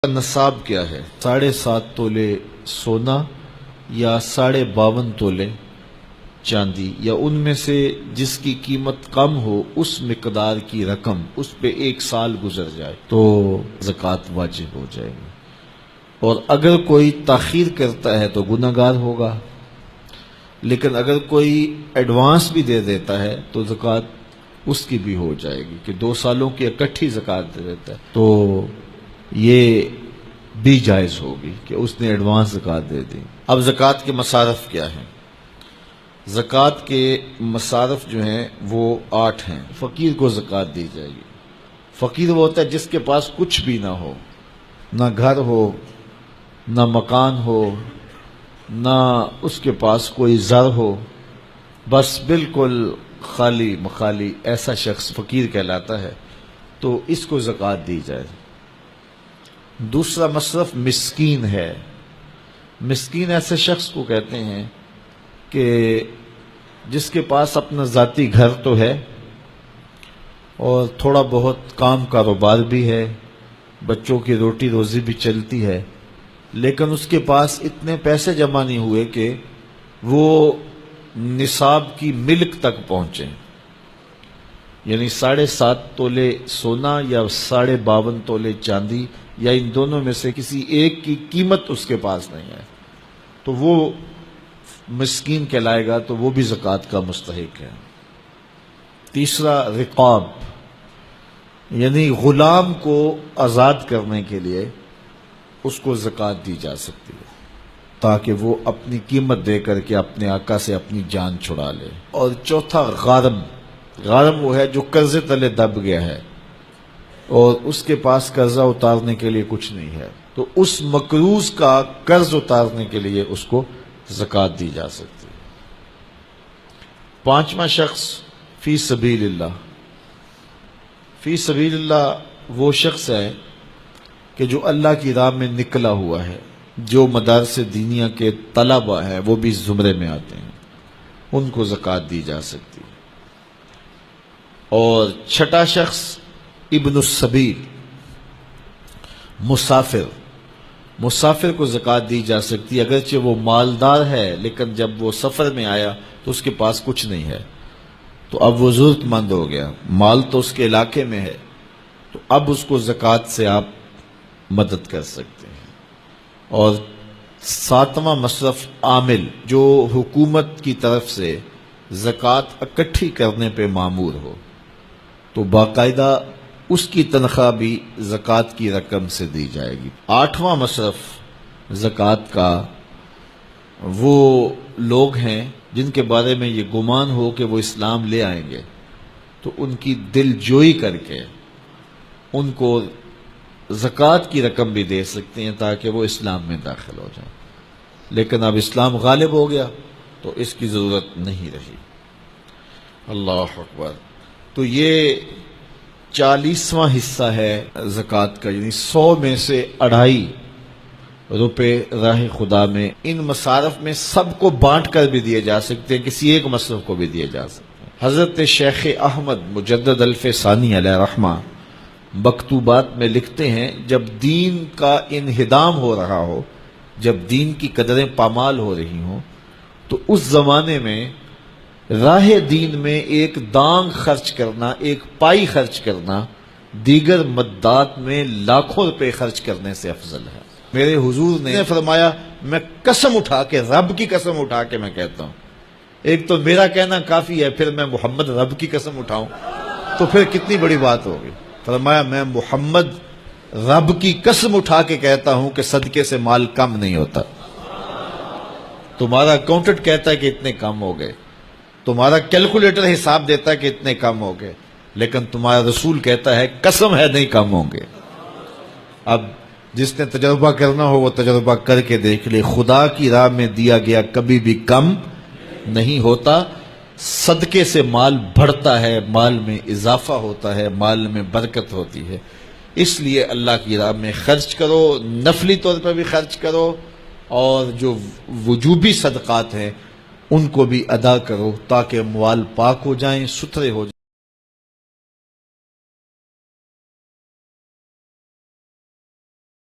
نصاب کیا ہے؟ 7.5 تولے سونا یا 52.5 تولے چاندی، یا ان میں سے جس کی قیمت کم ہو اس مقدار کی رقم اس پہ 1 سال گزر جائے تو زکوٰۃ واجب ہو جائے گی، اور اگر کوئی تاخیر کرتا ہے تو گنہگار ہوگا، لیکن اگر کوئی ایڈوانس بھی دے دیتا ہے تو زکوٰۃ اس کی بھی ہو جائے گی کہ 2 سالوں کی اکٹھی زکوٰۃ دے دیتا ہے تو یہ بھی جائز ہوگی کہ اس نے ایڈوانس زکوٰۃ دے دی۔ اب زکوٰۃ کے مصارف کیا ہیں؟ زکوٰۃ کے مصارف جو ہیں وہ 8 ہیں۔ فقیر کو زکوٰۃ دی جائے گی۔ فقیر وہ ہوتا ہے جس کے پاس کچھ بھی نہ ہو، نہ گھر ہو، نہ مکان ہو، نہ اس کے پاس کوئی زر ہو، بس بالکل خالی مخالی، ایسا شخص فقیر کہلاتا ہے، تو اس کو زکوٰۃ دی جائے۔ دوسرا مصرف مسکین ہے۔ مسکین ایسے شخص کو کہتے ہیں کہ جس کے پاس اپنا ذاتی گھر تو ہے اور تھوڑا بہت کام کاروبار بھی ہے، بچوں کی روٹی روزی بھی چلتی ہے، لیکن اس کے پاس اتنے پیسے جمع نہیں ہوئے کہ وہ نصاب کی ملک تک پہنچیں، یعنی 7.5 تولے سونا یا 52.5 تولے چاندی، یا ان دونوں میں سے کسی ایک کی قیمت اس کے پاس نہیں ہے، تو وہ مسکین کہلائے گا، تو وہ بھی زکوٰۃ کا مستحق ہے۔ تیسرا رقاب، یعنی غلام کو آزاد کرنے کے لیے اس کو زکوٰۃ دی جا سکتی ہے تاکہ وہ اپنی قیمت دے کر کے اپنے آقا سے اپنی جان چھڑا لے۔ اور چوتھا غارم۔ غارم وہ ہے جو قرضے تلے دب گیا ہے اور اس کے پاس قرضہ اتارنے کے لیے کچھ نہیں ہے، تو اس مقروض کا قرض اتارنے کے لیے اس کو زکوٰۃ دی جا سکتی ہے۔ 5واں شخص فی سبیل اللہ۔ فی سبیل اللہ وہ شخص ہے کہ جو اللہ کی راہ میں نکلا ہوا ہے، جو مدارس دینیہ کے طلبہ ہیں وہ بھی زمرے میں آتے ہیں، ان کو زکوٰۃ دی جا سکتی ہے۔ اور 6واں شخص ابن السبیل، مسافر۔ مسافر کو زکوٰۃ دی جا سکتی ہے، اگرچہ وہ مالدار ہے لیکن جب وہ سفر میں آیا تو اس کے پاس کچھ نہیں ہے، تو اب وہ ضرورت مند ہو گیا، مال تو اس کے علاقے میں ہے، تو اب اس کو زکوٰۃ سے آپ مدد کر سکتے ہیں۔ اور 7واں مصرف عامل، جو حکومت کی طرف سے زکوٰۃ اکٹھی کرنے پہ مامور ہو، تو باقاعدہ اس کی تنخواہ بھی زکوٰۃ کی رقم سے دی جائے گی۔ 8واں مصرف زکوٰۃ کا وہ لوگ ہیں جن کے بارے میں یہ گمان ہو کہ وہ اسلام لے آئیں گے، تو ان کی دل جوئی کر کے ان کو زکوٰۃ کی رقم بھی دے سکتے ہیں تاکہ وہ اسلام میں داخل ہو جائیں، لیکن اب اسلام غالب ہو گیا تو اس کی ضرورت نہیں رہی۔ اللہ اکبر۔ تو یہ 40واں حصہ ہے زکوٰۃ کا، یعنی 100 میں سے 2.5 روپے راہ خدا میں۔ ان مصارف میں سب کو بانٹ کر بھی دیے جا سکتے ہیں، کسی ایک مصرف کو بھی دیے جا سکتے ہیں۔ حضرت شیخ احمد مجدد الف ثانی علیہ رحمہ مکتوبات میں لکھتے ہیں، جب دین کا انہدام ہو رہا ہو، جب دین کی قدریں پامال ہو رہی ہوں، تو اس زمانے میں راہ دین میں ایک دانگ خرچ کرنا، ایک پائی خرچ کرنا، دیگر مدات میں لاکھوں روپے خرچ کرنے سے افضل ہے۔ میرے حضور نے فرمایا، میں قسم اٹھا کے، رب کی قسم اٹھا کے میں کہتا ہوں، ایک تو میرا کہنا کافی ہے، پھر میں محمد رب کی قسم اٹھاؤں تو پھر کتنی بڑی بات ہوگی۔ فرمایا، میں محمد رب کی قسم اٹھا کے کہتا ہوں کہ صدقے سے مال کم نہیں ہوتا۔ تمہارا اکاؤنٹنٹ کہتا ہے کہ اتنے کم ہو گئے، تمہارا کیلکولیٹر حساب دیتا ہے کہ اتنے کم ہو گئے، لیکن تمہارا رسول کہتا ہے قسم ہے نہیں کم ہوں گے۔ اب جس نے تجربہ کرنا ہو وہ تجربہ کر کے دیکھ لے، خدا کی راہ میں دیا گیا کبھی بھی کم نہیں ہوتا، صدقے سے مال بڑھتا ہے، مال میں اضافہ ہوتا ہے، مال میں برکت ہوتی ہے۔ اس لیے اللہ کی راہ میں خرچ کرو، نفلی طور پر بھی خرچ کرو، اور جو وجوبی صدقات ہیں ان کو بھی ادا کرو تاکہ اموال پاک ہو جائیں، ستھرے ہو جائیں۔